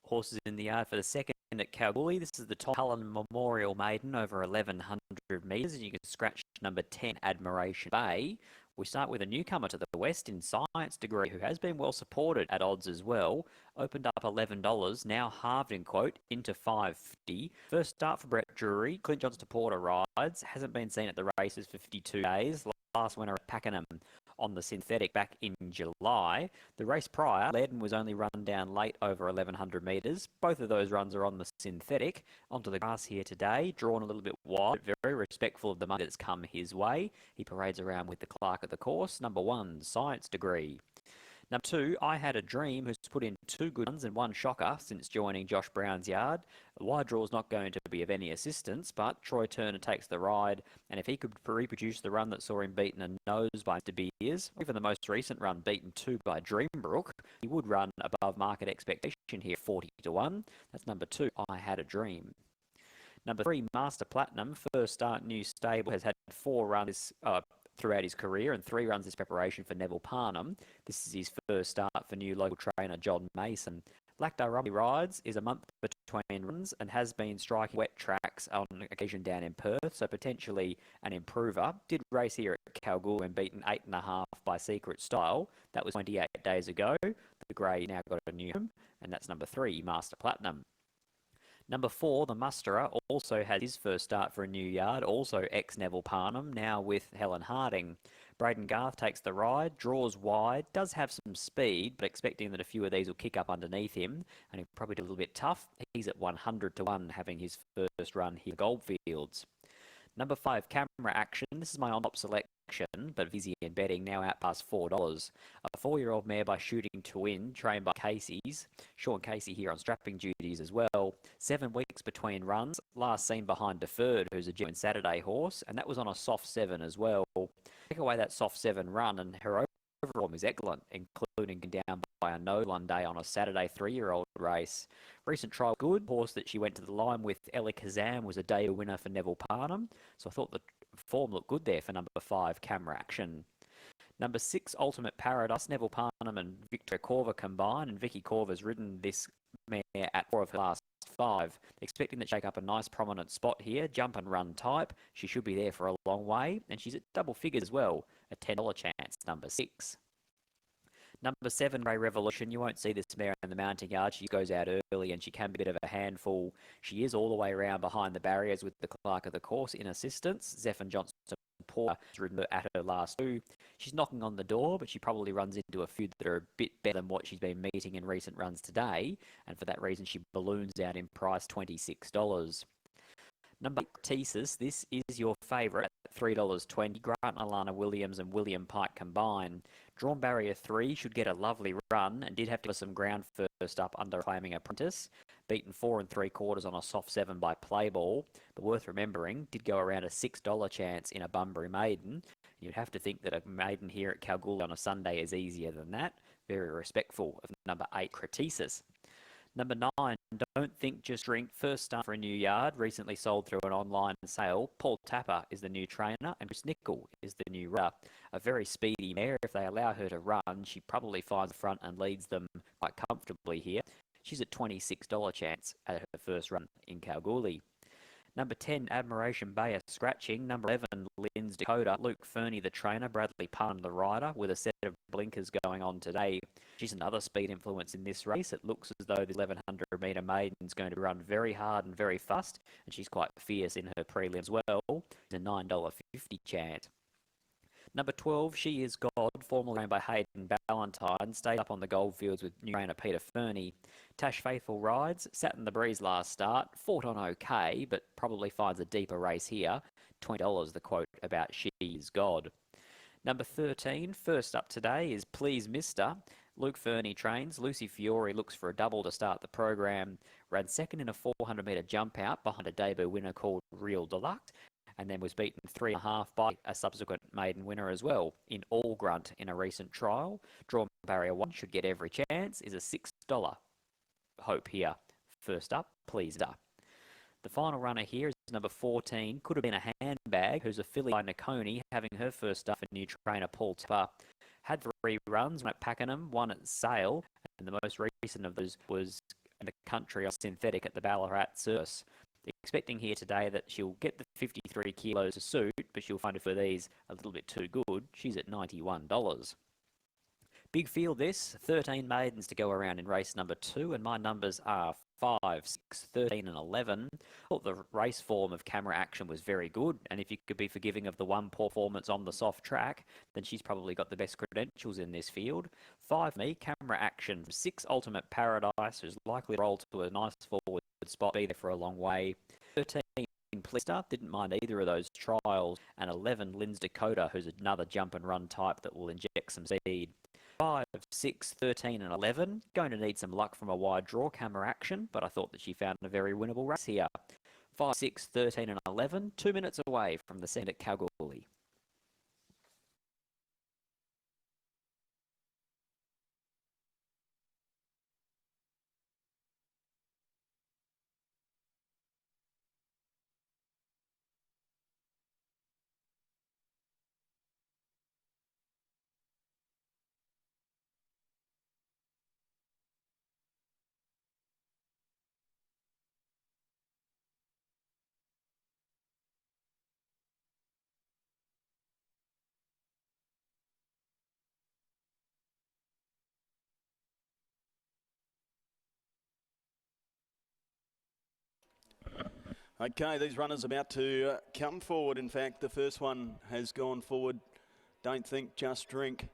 Horses in the yard for the second at Kalgoorlie. This is the Cullen Memorial Maiden over 1100 metres. And you can scratch number 10, Admiration Bay. We start with a newcomer to the west in Science Degree, who has been well supported at odds as well. Opened up $11, now halved in quote into $5.50. First start for Brett Drury. Clint Johnston Porter rides. Hasn't been seen at the races for 52 days. Last winner at Pakenham on the synthetic back in July. The race prior, Maiden was only run down late over 1100 metres. Both of those runs are on the synthetic. Onto the grass here today, drawn a little bit wide, but very respectful of the money that's come his way. He parades around with the clerk of the course. Number 1, Science Degree. Number 2, I Had a Dream, who's put in 2 good runs and 1 shocker since joining Josh Brown's yard. A wide draw is not going to be of any assistance, but Troy Turner takes the ride, and if he could reproduce the run that saw him beaten a nose by Mr. Beers, or even the most recent run beaten 2 by Dreambrook, he would run above market expectation here, 40 to 1. That's number 2, I Had a Dream. Number 3, Master Platinum, first start, new stable, has had 4 runs throughout his career and 3 runs this preparation for Neville Parnham. This is his first start for new local trainer John Mason. Blackdale Rumley rides, is a month between runs and has been striking wet tracks on occasion down in Perth, so potentially an improver. Did race here at Kalgoorlie and beaten 8.5 by Secret Style. That was 28 days ago. The grey now got a new home, and that's number 3, Master Platinum. Number 4, the Musterer, also had his first start for a new yard, also ex-Neville Parnham, now with Helen Harding. Braden Garth takes the ride, draws wide, does have some speed, but expecting that a few of these will kick up underneath him, and he'll probably do a little bit tough. He's at 100 to 1, having his first run here at Goldfields. Number 5, Camera Action. This is my on-top selection, but Vizzy and betting now out past $4. A 4-year-old mare by Shooting to Win, trained by Casey's. Sean Casey here on strapping duties as well. 7 weeks between runs. Last seen behind Deferred, who's a genuine Saturday horse, and that was on a soft 7 as well. Take away that soft 7 run, and her overall form is excellent, including down by a no one day on a Saturday 3-year-old race. Recent trial good. Horse that she went to the line with, Ella Kazam, was a day winner for Neville Parnham, so I thought the form looked good there for number 5, Camera Action. Number 6, Ultimate Paradise. Neville Parnham and Victoria Corver combine, and Vicky Corver's ridden this mare at 4 of her last 5. Expecting to shake up a nice prominent spot here. Jump and run type. She should be there for a long way, and she's at double figures as well. A $10 chance, number 6. Number 7, Grey Revolution. You won't see this mare in the mounting yard. She goes out early and she can be a bit of a handful. She is all the way around behind the barriers with the clerk of the course in assistance. Zephyr Johnston Porter has ridden at her last 2. She's knocking on the door, but she probably runs into a few that are a bit better than what she's been meeting in recent runs today. And for that reason, she balloons out in price, $26. Number 8, Thesis. This is your favourite at $3.20. Grant and Alana Williams and William Pike combine. Drawn barrier 3 should get a lovely run and did have to give some ground first up under Claiming Apprentice. Beaten 4 3/4 on a soft 7 by Playball. But worth remembering, did go around a $6 chance in a Bunbury Maiden. You'd have to think that a maiden here at Kalgoorlie on a Sunday is easier than that. Very respectful of number 8, Criticis. Number 9, Don't Think Just Drink. First start for a new yard, recently sold through an online sale. Paul Tapper is the new trainer and Chris Nickel is the new rider. A very speedy mare. If they allow her to run, she probably finds the front and leads them quite comfortably here. She's at $26 chance at her first run in Kalgoorlie. Number 10, Admiration Bay, a scratching. Number 11, Lynn's Dakota. Luke Fernie, the trainer. Bradley Pun, the rider, with a set of blinkers going on today. She's another speed influence in this race. It looks as though the 1100-metre maiden is going to run very hard and very fast, and she's quite fierce in her prelim as well. It's a $9.50 chance. Number 12, She Is God, formerly owned by Hayden Ballantyne, stayed up on the Goldfields with new trainer Peter Fernie. Tash Faithful rides, sat in the breeze last start, fought on okay, but probably finds a deeper race here. $20 the quote about She Is God. Number 13, first up today is Please Mister. Luke Fernie trains. Lucy Fiore looks for a double to start the program. Ran second in a 400-metre jump out behind a debut winner called Real Deluxe, and then was beaten 3.5 by a subsequent maiden winner as well in All Grunt in a recent trial. Drawn barrier 1 should get every chance, is a $6 hope here. First up, Please Mister. The final runner here is number 14, could have been a handbag, who's a filly by Nakoni, having her first start for new trainer Paul Tapper. Had 3 runs, one at Pakenham, one at Sale, and the most recent of those was and the country on synthetic at the Ballarat Circus. Expecting here today that she'll get the 53 kilos to suit, but she'll find it for these a little bit too good. She's at $91. Big field this, 13 maidens to go around in race number 2, and my numbers are 5, 6, 13 and 11. I thought the race form of Camera Action was very good, and if you could be forgiving of the one poor performance on the soft track, then she's probably got the best credentials in this field. 5 me, Camera Action. 6 Ultimate Paradise, who's likely to roll to a nice forward spot, be there for a long way. 13 Plister, didn't mind either of those trials, and 11 Linz Dakota, who's another jump and run type that will inject some speed. 5, 6, 13 and 11. Going to need some luck from a wide draw, Camera Action, but I thought that she found a very winnable race here. 5, 6, 13 and 11. 2 minutes away from the second at Kalgoorlie. Okay, these runners about to come forward. In fact, the first one has gone forward. Don't Think, Just Drink.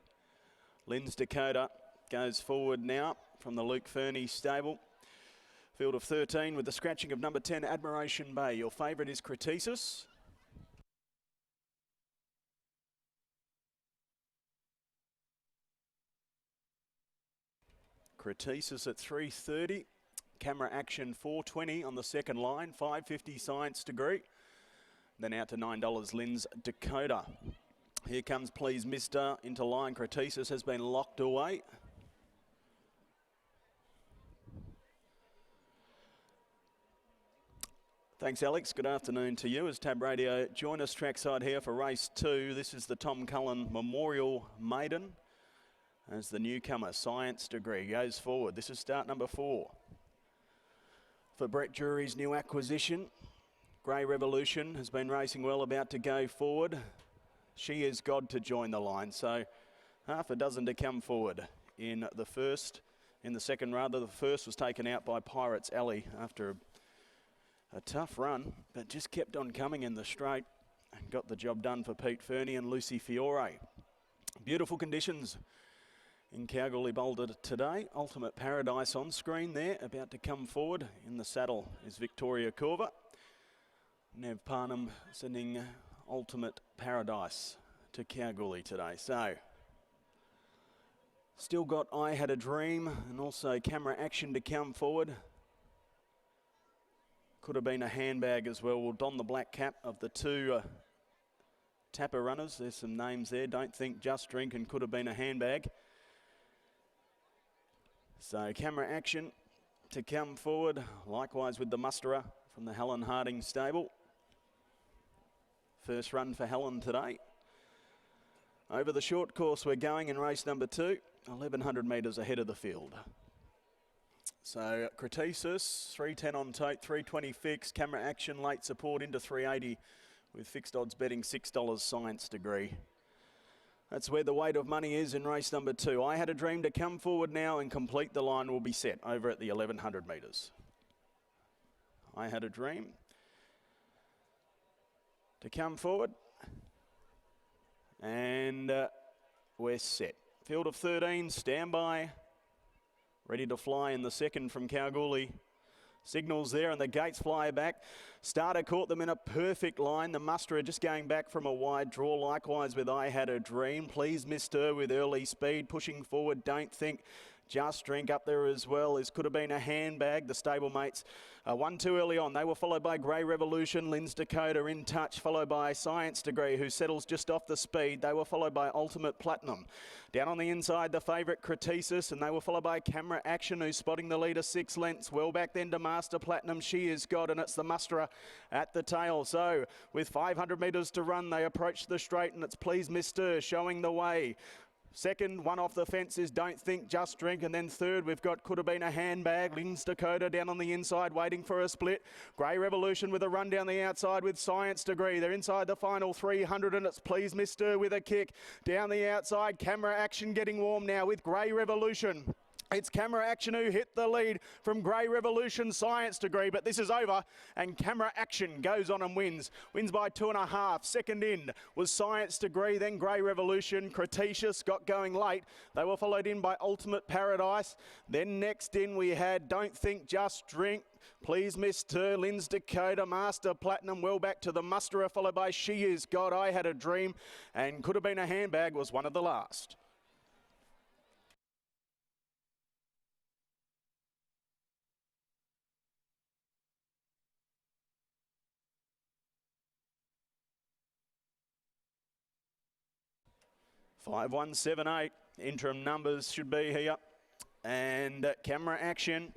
Linz Dakota goes forward now from the Luke Fernie stable. Field of 13 with the scratching of number 10, Admiration Bay. Your favourite is Cretisis. Cretisis at 3:30. Camera Action 420 on the second line, 550 Science Degree. Then out to $9 Linz Dakota. Here comes Please Mister into line. Cretisis has been locked away. Thanks, Alex. Good afternoon to you as Tab Radio. Join us trackside here for race 2. This is the Tom Cullen Memorial Maiden. As the newcomer, Science Degree, goes forward. This is start number 4. For Brett Drury's new acquisition, Grey Revolution has been racing well, about to go forward. She is God to join the line, so half a dozen to come forward in the first. In the second, rather, the first was taken out by Pirates Alley after a tough run, but just kept on coming in the straight and got the job done for Pete Fernie and Lucy Fiore. Beautiful conditions in Kalgoorlie Boulder today. Ultimate Paradise on screen there, about to come forward. In the saddle is Victoria Corva. Nev Parnham sending Ultimate Paradise to Kalgoorlie today. So, still got I Had a Dream and also Camera Action to come forward. Could have been a handbag as well. We'll don the black cap of the two tapper runners. There's some names there. Don't Think, Just Drink and Could Have Been a Handbag. So Camera Action to come forward. Likewise with the musterer from the Helen Harding stable. First run for Helen today. Over the short course we're going in race number 2. 1,100 metres ahead of the field. So Cretisis, 310 on tote, 320 fixed. Camera Action, late support into 380 with fixed odds betting $6 Science Degree. That's where the weight of money is in race number 2. I Had a Dream to come forward now and complete the line will be set over at the 1,100 metres. I Had a Dream to come forward. And we're set. Field of 13, standby. Ready to fly in the second from Kalgoorlie. Signals there and the gates fly back. Starter caught them in a perfect line. The musterer just going back from a wide draw. Likewise with I Had a Dream. Please Mister with early speed. Pushing forward, Don't Think, Just Drink up there as well. This could have been a handbag. The stablemates won too early on. They were followed by Grey Revolution, Linz Dakota in touch, followed by Science Degree, who settles just off the speed. They were followed by Ultimate Platinum. Down on the inside, the favourite Cretisis, and they were followed by Camera Action, who's spotting the leader 6 lengths. Well back then to Master Platinum, She Is God, and it's the musterer at the tail. So with 500 metres to run, they approach the straight, and it's Please Mister showing the way. Second, one off the fence is Don't Think, Just Drink. And then third, we've got Could Have Been a Handbag. Lins Dakota down on the inside, waiting for a split. Grey Revolution with a run down the outside with Science Degree. They're inside the final 300, and it's Please Mister with a kick. Down the outside, Camera Action getting warm now with Grey Revolution. It's Camera Action who hit the lead from Grey Revolution, Science Degree, but this is over and Camera Action goes on and wins. Wins by 2.5. Second in was Science Degree, then Grey Revolution. Cretaceous got going late. They were followed in by Ultimate Paradise. Then next in we had Don't Think, Just Drink. Please Mr. Lins Dakota, Master Platinum, well back to the musterer, followed by She Is God, I Had a Dream, and Could Have Been a Handbag was one of the last. 5178, interim numbers should be here. And Camera Action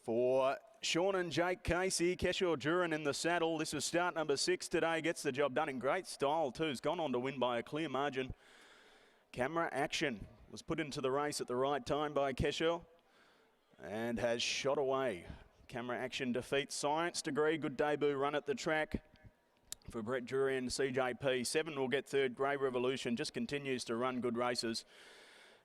for Sean and Jake Casey. Keshaw Dhurun in the saddle. This is start number 6 today. Gets the job done in great style too. Has gone on to win by a clear margin. Camera Action was put into the race at the right time by Keshaw and has shot away. Camera Action defeats Science Degree. Good debut run at the track for Brett Drury and CJP. 7 will get third. Grey Revolution just continues to run good races.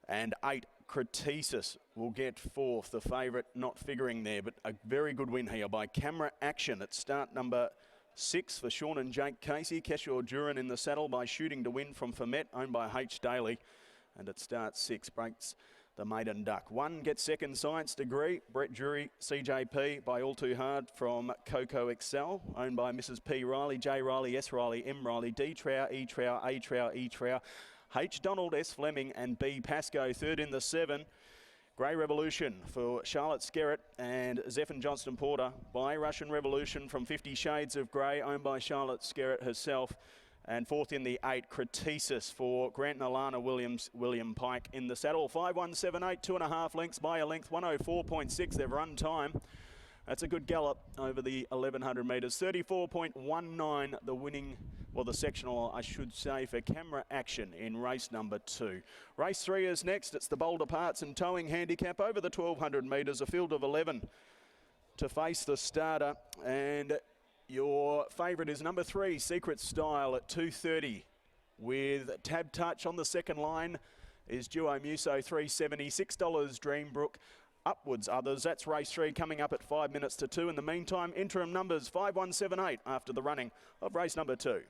And 8, Cretaceous will get fourth. The favourite not figuring there, but a very good win here by Camera Action at start number 6 for Sean and Jake Casey. Keshaw Dhurun in the saddle by Shooting to Win from Fermet, owned by H. Daly. And at start 6 breaks the Maiden Duck. 1 gets second, Science Degree. Brett Drury, CJP by All Too Hard from Coco Excel, owned by Mrs. P. Riley, J. Riley, S. Riley, M. Riley, D. Trow, E. Trow, A. Trow, E. Trow, H. Donald, S. Fleming and B. Pascoe. Third in the 7. Grey Revolution for Charlotte Skerritt and Zephyr Johnston Porter by Russian Revolution from 50 Shades of Grey, owned by Charlotte Skerritt herself. And fourth in the 8, Cretaceous for Grant and Alana Williams, William Pike in the saddle. 5178, 2.5 lengths by a length, 104.6 they've run time. That's a good gallop over the 1100 metres. 34.19 the winning, well the sectional I should say, for Camera Action in race number 2. Race 3 is next. It's the Boulder Parts and Towing Handicap over the 1200 metres, a field of 11 to face the starter. And your favourite is number 3, Secret Style at 2:30 with Tab Touch on the second line is Duo Muso, $3.70. $6 Dreambrook. Upwards others. That's race 3 coming up at 5 minutes to 2. In the meantime, interim numbers 5178 after the running of race number 2.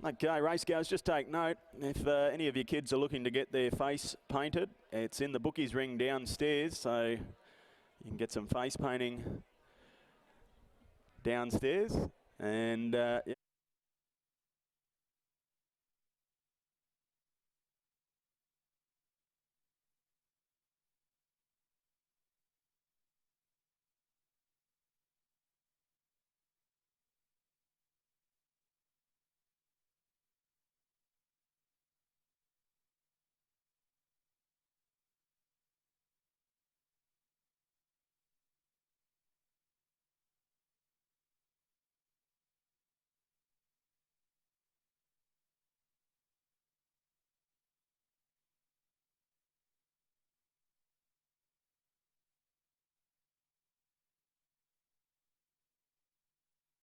Okay, race goers, just take note. If any of your kids are looking to get their face painted, it's in the bookies ring downstairs, so you can get some face painting downstairs. And